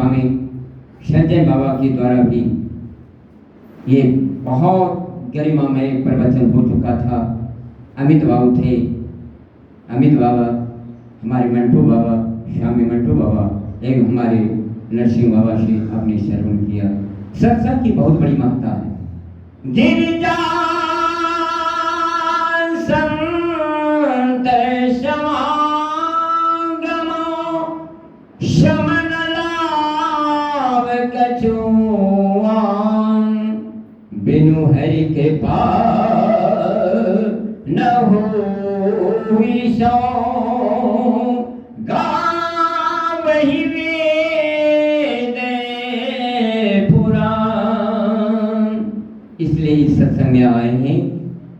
स्वामी संजय बाबा के द्वारा भी ये बहुत गरिमामय प्रवचन हो चुका था। अमित बाबू थे, अमित बाबा, हमारे मंटू बाबा, स्वामी मंटू बाबा एवं हमारे नरसिंह बाबा से आपने श्रवण किया। सत्संग की बहुत बड़ी महत्ता है। गिरिजा संत समागमो शमन लाभ कछुआन, बिनु हरि के पार न होई सो, गावहि वेद पुराण। इसलिए इस सत्संग में आए हैं।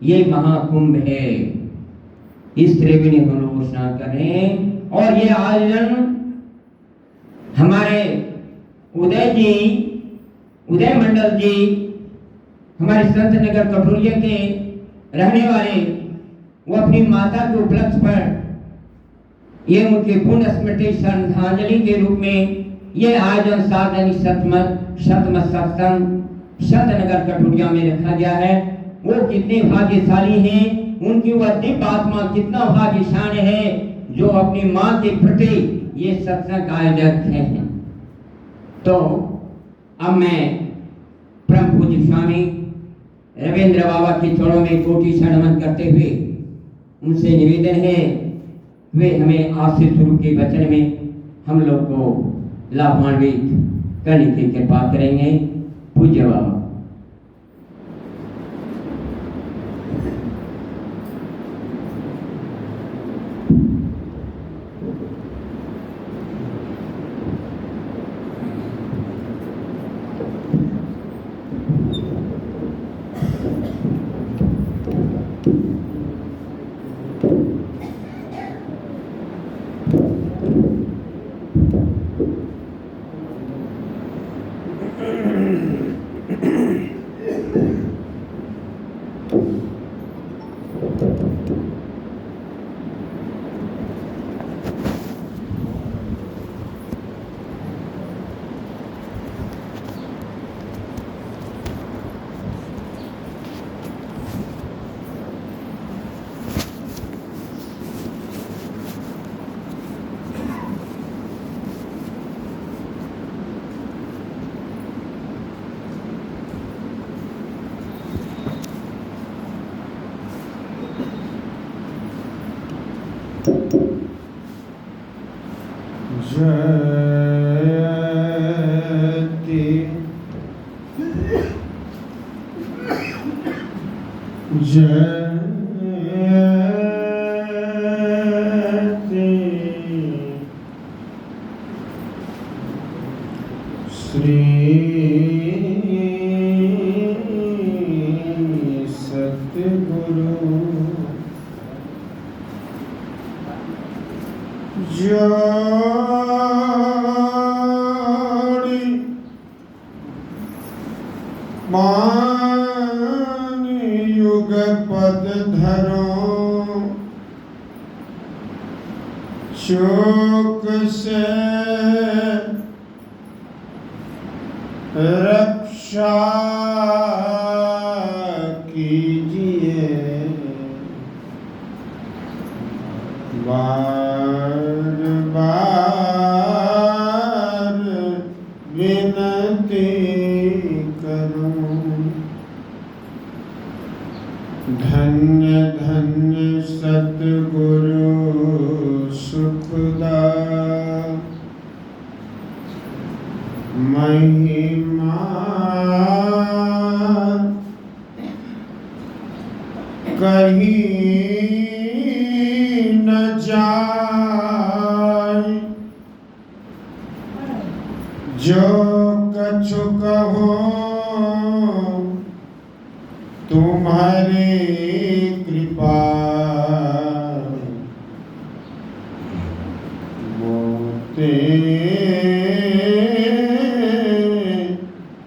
ये महाकुंभ है, इस त्रिवेणी हम लोग स्नान कर रहे हैं। और ये आयोजन हमारे उदय जी, उदय मंडल जी, हमारे संत नगर कठोरिया के रहने वाले, वो अपनी माता के उपलक्ष्य पर ये उनके पुण्य स्मृति श्रद्धांजलि के रूप में ये आयोजन सार्वजनिक सत्संग संत नगर कठोरिया में रखा गया है। वो कितने भाग्यशाली हैं, उनकी वह दिव्य आत्मा कितना भाग्यशान है जो अपनी मां के प्रति ये सत्संग आयोजक हैं। तो अब मैं परम पूज्य स्वामी रविंद्र बाबा के चरणों में कोटि नमन करते हुए उनसे निवेदन है वे हमें आशीष स्वरूप के वचन में हम लोग को लाभान्वित करने की कृपा करेंगे। पूज्य बाबा। श्री सतगुरु जोड़ी मान युग पद धरो, शोक से रक्षा कीजिए, बार बार विनती करूं। धन्य धन्य सतगुरु सुखदा, महिमा कहीं न जाए, जो कछु कहो तुम्हारी कृपा, मोते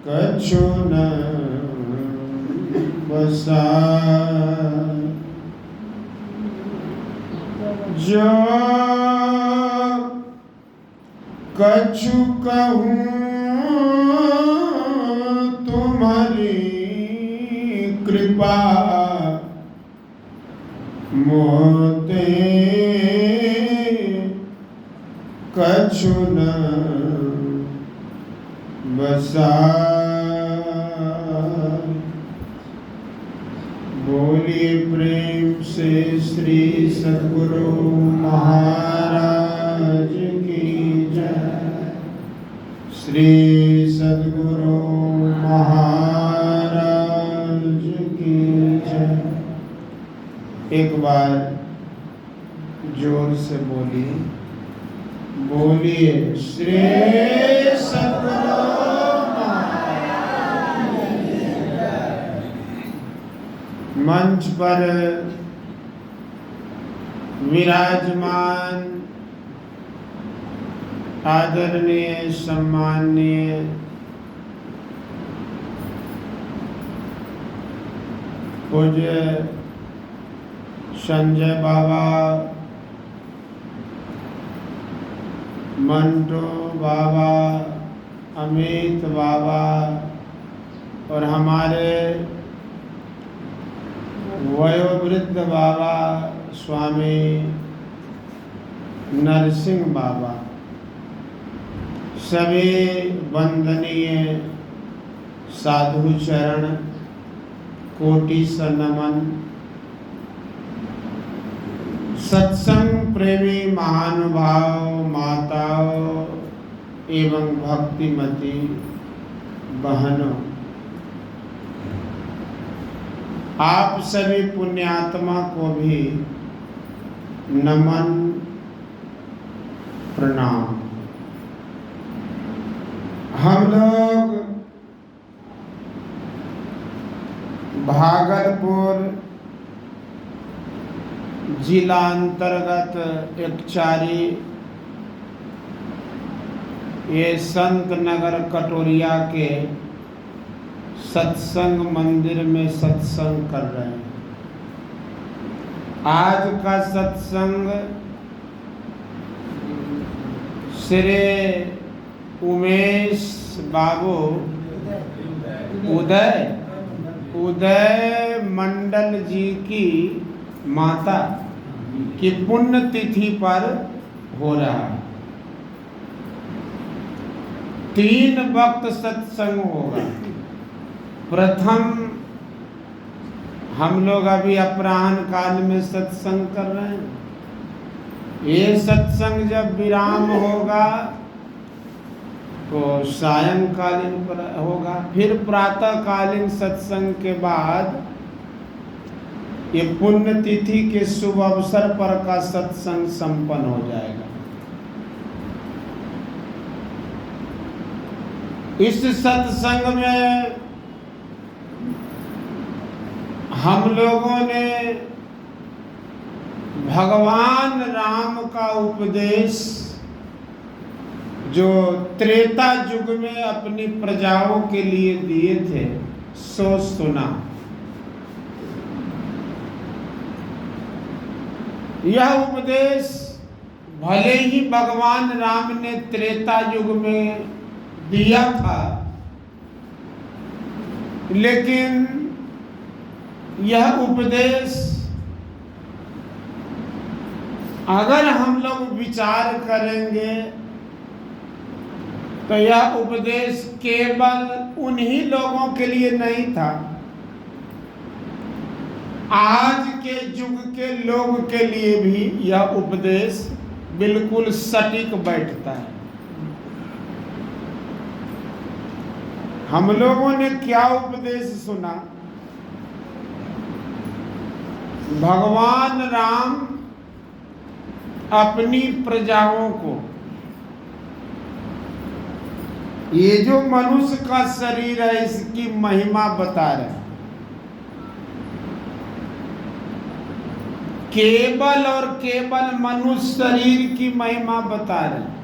कछु न बसा, जो कछु कहो कहूँ तुम्हारी कृपा मोते कछु न बसा। बोलिए प्रेम से श्री सद्गुरु महाराज की जय। श्री सद्गुरु महाराज की जय। एक बार जोर से बोलिए, बोलिए श्री सद्गुरु महाराज की जय। मंच पर विराजमान आदरणीय सम्माननीय पूज्य संजय बाबा, मंटू बाबा, अमित बाबा और हमारे वयोवृद्ध बाबा स्वामी नरसिंह बाबा, सभी वंदनीय साधु चरण कोटि स नमन। सत्संग प्रेमी महानुभाव माताओं एवं भक्तिमती बहनों, आप सभी पुण्यात्मा को भी नमन प्रणाम। हम लोग भागलपुर जिला अंतर्गत एकचारी ये संत नगर कटोरिया के सत्संग मंदिर में सत्संग कर रहे हैं। आज का सत्संग श्री उमेश बाबू उदय मंडल जी की माता की पुण्य तिथि पर हो रहा है। 3 वक्त सत्संग होगा। प्रथम हम लोग अभी अपराह्न काल में सत्संग कर रहे हैं। ये सत्संग जब विराम होगा तो सायंकालीन पर होगा। फिर प्रातःकालीन सत्संग के बाद ये पुण्यतिथि के शुभ अवसर पर का सत्संग संपन्न हो जाएगा। इस सत्संग में हम लोगों ने भगवान राम का उपदेश जो त्रेता युग में अपनी प्रजाओं के लिए दिए थे सो सुना। यह उपदेश भले ही भगवान राम ने त्रेता युग में दिया था, लेकिन यह उपदेश अगर हम लोग विचार करेंगे तो यह उपदेश केवल उन्हीं लोगों के लिए नहीं था, आज के युग के लोग के लिए भी यह उपदेश बिल्कुल सटीक बैठता है। हम लोगों ने क्या उपदेश सुना? भगवान राम अपनी प्रजाओं को, ये जो मनुष्य का शरीर है इसकी महिमा बता रहे हैं। केवल और केवल मनुष्य शरीर की महिमा बता रहे हैं।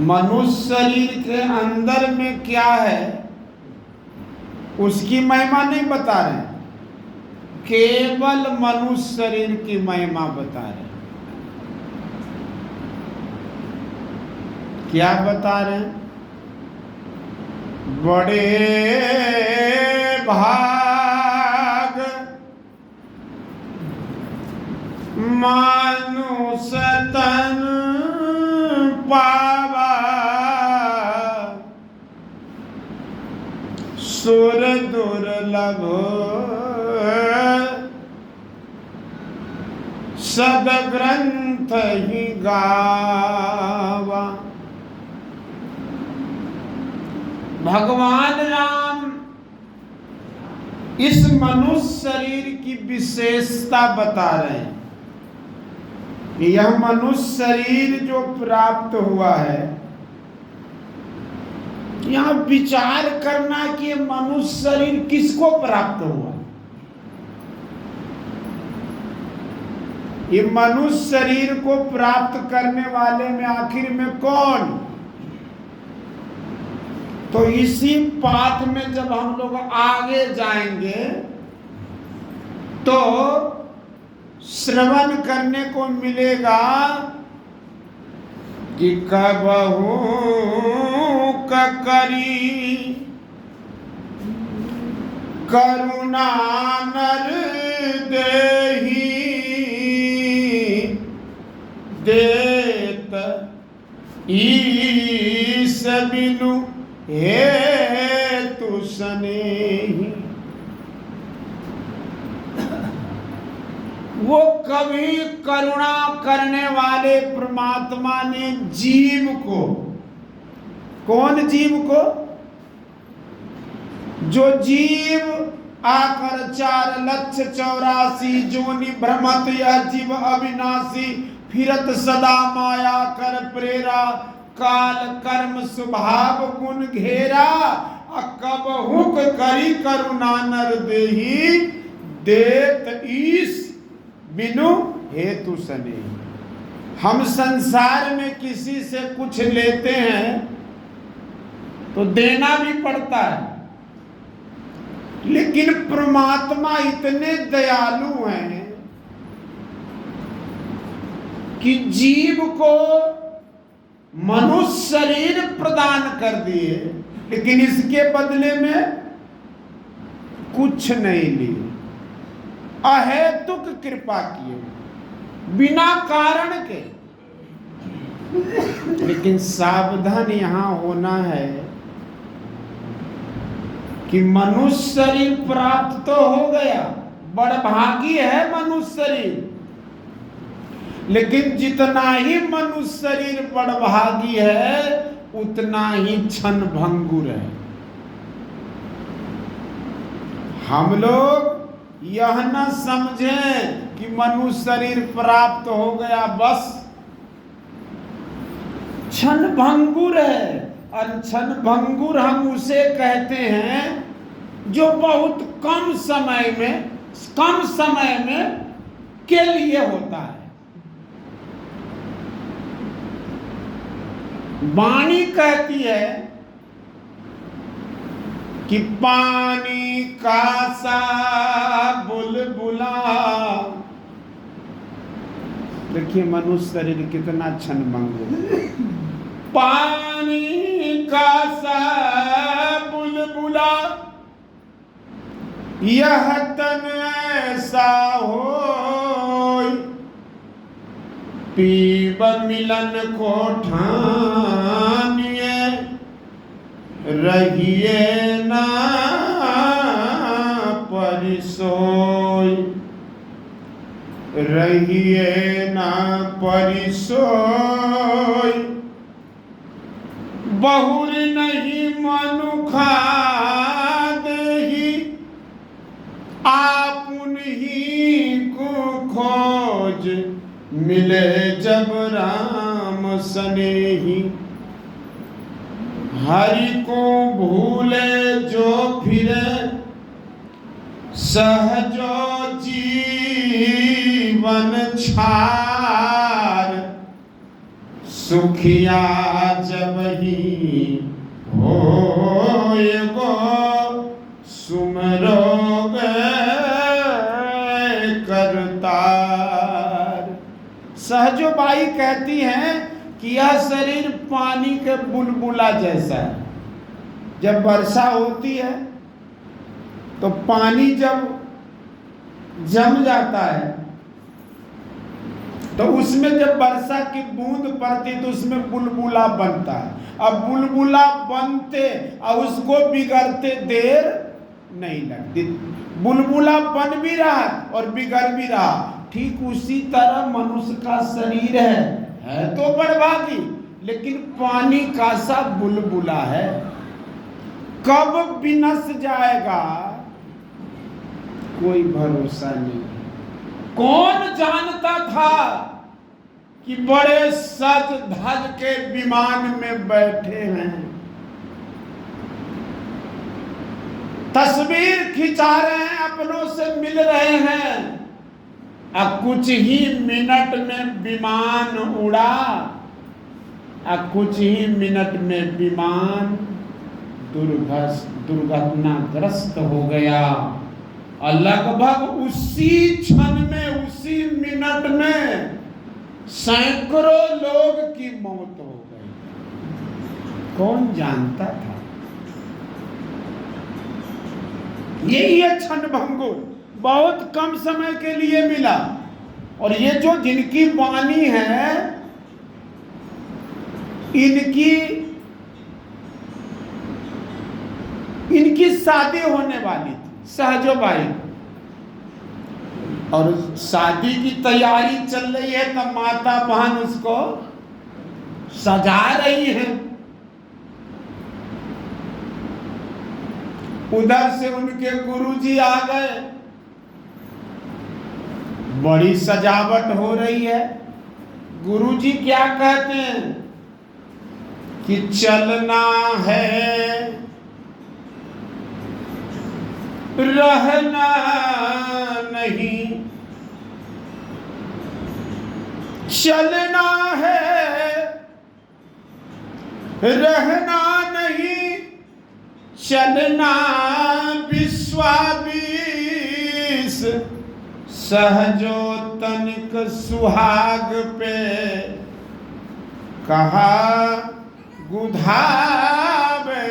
मनुष्य शरीर के अंदर में क्या है उसकी महिमा नहीं बता रहे हैं, केवल मनुष्य शरीर की महिमा बता रहे हैं। क्या बता रहे हैं? बड़े भाग मानुष तन पावा, सुर दुर्लभ सदग्रंथ ही गावा। भगवान राम इस मनुष्य शरीर की विशेषता बता रहे हैं कि यह मनुष्य शरीर जो प्राप्त हुआ है, यहां विचार करना कि मनुष्य शरीर किसको प्राप्त हुआ। ये मनुष्य शरीर को प्राप्त करने वाले में आखिर में कौन? तो इसी पाठ में जब हम लोग आगे जाएंगे तो श्रवण करने को मिलेगा कि कबहू करी करुणा नर देही, देत ईस बिनु हेतु सनेही। वो कभी करुणा करने वाले परमात्मा ने जीव को, कौन जीव को? जो जीव आकर 4,84,00,000 जोनि भ्रमत यह जीव अविनाशी, फिरत सदा माया कर प्रेरा, काल कर्म स्वभाव गुण घेरा, कबहुक करी करुणा नर देही, देत ईस बिनु हेतु सने। हम संसार में किसी से कुछ लेते हैं तो देना भी पड़ता है, लेकिन परमात्मा इतने दयालु हैं कि जीव को मनुष्य शरीर प्रदान कर दिए, लेकिन इसके बदले में कुछ नहीं लिए, अहेतुक कृपा किए, बिना कारण के। लेकिन सावधान यहां होना है कि मनुष्य शरीर प्राप्त तो हो गया, बड़भागी है मनुष्य शरीर, लेकिन जितना ही मनुष्य शरीर बड़भागी है उतना ही क्षण भंगुर है। हम लोग यह न समझें कि मनुष्य शरीर प्राप्त हो गया बस, क्षण भंगुर है। और क्षण भंगुर हम उसे कहते हैं जो बहुत कम समय में के लिए होता है। वाणी कहती है कि पानी का सा बुलबुला। देखिए मनुष्य शरीर कितना क्षण भंगुर। पानी का सा बुलबुला, यह तन ऐसा हो, पीब मिलन को ठानिए, रहिए ना परिसोई, रहिए ना परिसोई। बहुर नहीं मनुखा देही, आपुन ही को खोज, मिले जब राम सनेही। हरि को भूले जो फिरे, सहजो जीवन छार, सुखिया जब ही होएगो, सुमरो करतार। सहजो बाई कहती हैं कि यह शरीर पानी के बुलबुला जैसा है। जब वर्षा होती है तो पानी जब जम जाता है तो उसमें जब वर्षा की बूंद पड़ती तो उसमें बुलबुला बनता है। अब बुलबुला बनते और उसको बिगड़ते देर नहीं लगती। बुलबुला बन भी रहा और बिगड़ भी रहा। ठीक उसी तरह मनुष्य का शरीर है तो बड़भागी, लेकिन पानी का सा बुलबुला है। कब विनस जाएगा कोई भरोसा नहीं। कौन जानता था कि बड़े सज धज के विमान में बैठे हैं, तस्वीर खिंचा रहे हैं, अपनों से मिल रहे हैं, अब कुछ ही मिनट में विमान उड़ा, अब कुछ ही मिनट में विमान दुर्घटनाग्रस्त हो गया और लगभग उसी क्षण में, उसी मिनट में सैकड़ों लोग की मौत हो गई। कौन जानता था? यही है क्षणभंगुर, बहुत कम समय के लिए मिला। और ये जो जिनकी वाणी है, इनकी शादी होने वाली थी सहजोबाई, और शादी की तैयारी चल रही है तो माता बहन उसको सजा रही है। उधर से उनके गुरुजी आ गए, बड़ी सजावट हो रही है। गुरुजी क्या कहते हैं कि चलना है, रहना नहीं, चलना है, रहना नहीं, चलना विश्वास। सहजो तनिक सुहाग पे कहा गुधावे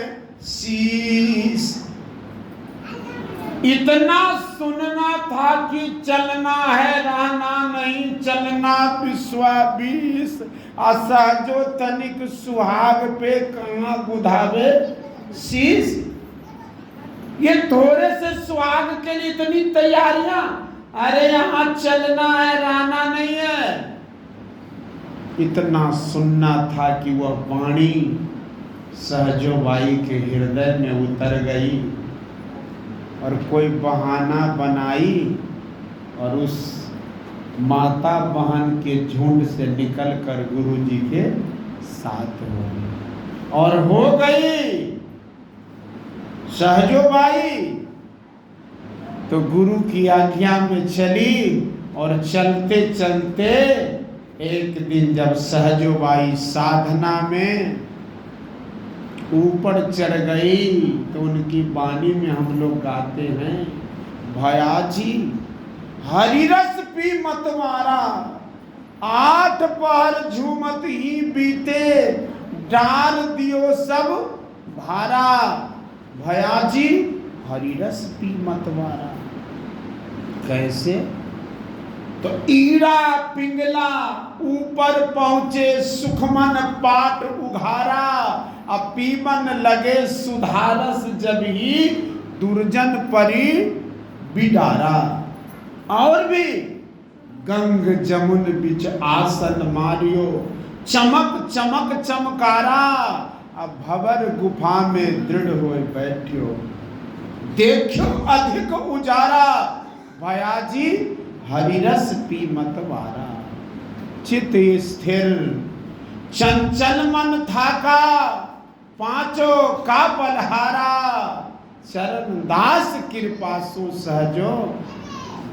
शीस। इतना सुनना था कि चलना है, रहना नहीं, चलना विश्वास। असहजो तनिक सुहाग पे कहाँ गुधावे शीस। ये थोड़े से सुहाग के लिए इतनी तैयारियां, अरे यहाँ चलना है, रहना नहीं है। इतना सुनना था कि वह वाणी सहजोबाई के हृदय में उतर गई और कोई बहाना बनाई और उस माता बहन के झुंड से निकलकर गुरुजी के साथ हो गई। और हो गई सहजोबाई तो गुरु की आज्ञा में चली। और चलते चलते एक दिन जब सहजोबाई साधना में ऊपर चढ़ गई तो उनकी वाणी में हम लोग गाते हैं, भयाजी हरिरस पी मतवारा, 8 पहर झूमत ही बीते, डाल दियो सब भारा। भयाजी हरिरस पी मतवारा। कैसे? तो ईड़ा पिंगला ऊपर पहुंचे, सुखमन पाट उघारा, अब पीवन लगे सुधारस जब ही दुर्जन परी बिडारा। और भी गंग जमुन बिच आसन मारियो, चमक चमक चमकारा, अब भवर गुफा में दृढ़ होए बैठियो, देखो अधिक उजारा। भयाजी हरिरस पी मतवारा। चित स्थिर चंचल मन थाका, पांचों का बलहारा, चरण दास कृपा सु सहजो,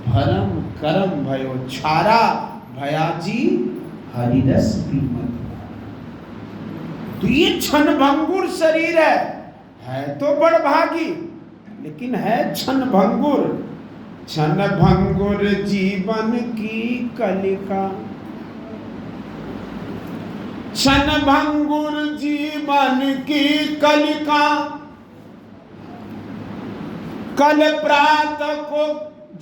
भरम करम भयो छारा। भयाजी हरिरस पी मतवारा। तो ये क्षणभंगुर शरीर है तो बड़भागी, लेकिन है क्षणभंगुर। क्षणभंगुर जीवन की कलिका, क्षणभंगुर जीवन की कलिका, कल प्रात को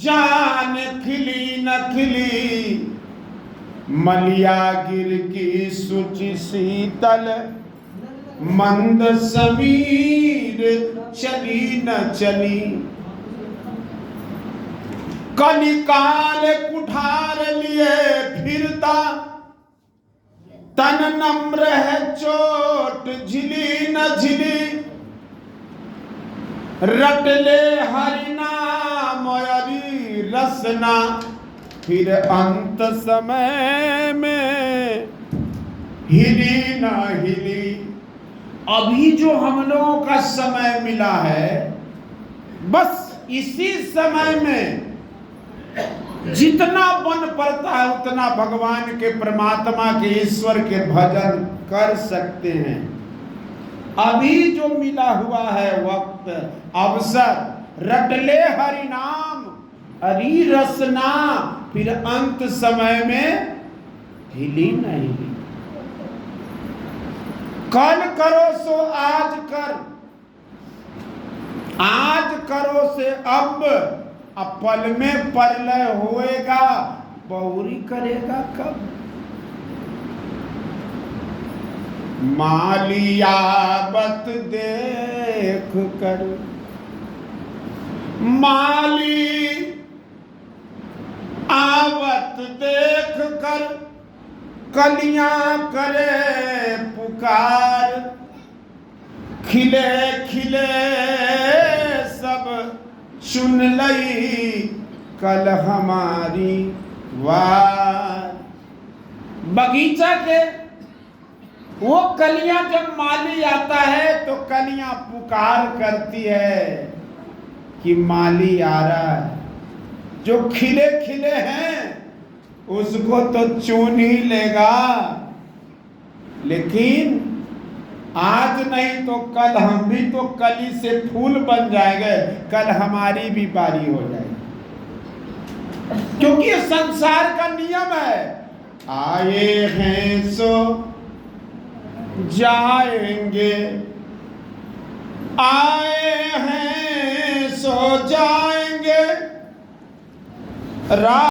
जान खिली न खिली, मलिया गिर की सुचि शीतल, मंद समीर चली न चली। कलिकाल कुठार लिए फिरता, तन नम्र है चोट झिली न झिली, रट ले हरि नाम अरी रसना, फिर अंत समय में हिली न हिली। अभी जो हम लोगों का समय मिला है, बस इसी समय में जितना बन पड़ता है उतना भगवान के, परमात्मा के, ईश्वर के भजन कर सकते हैं। अभी जो मिला हुआ है वक्त, अवसर, रट ले हरि नाम हरि रसना, फिर अंत समय में हिली नहीं हिली। कल करो सो आज कर, आज करो से अब पल में परलय होएगा, बहुरी करेगा कब। मालियावत देख कर, माली आवत देख कर, कलियां करे पुकार, खिले खिले सब सुन लई कल हमारी वार। बगीचा के वो कलियां जब माली आता है तो कलियां पुकार करती है कि माली आ रहा है। जो खिले खिले हैं उसको तो चुन ही लेगा, लेकिन आज नहीं तो कल हम भी तो कली से फूल बन जाएंगे, कल हमारी भी बारी हो जाएगी। क्योंकि ये संसार का नियम है, आए हैं सो जाएंगे, आए हैं सो जाएंगे।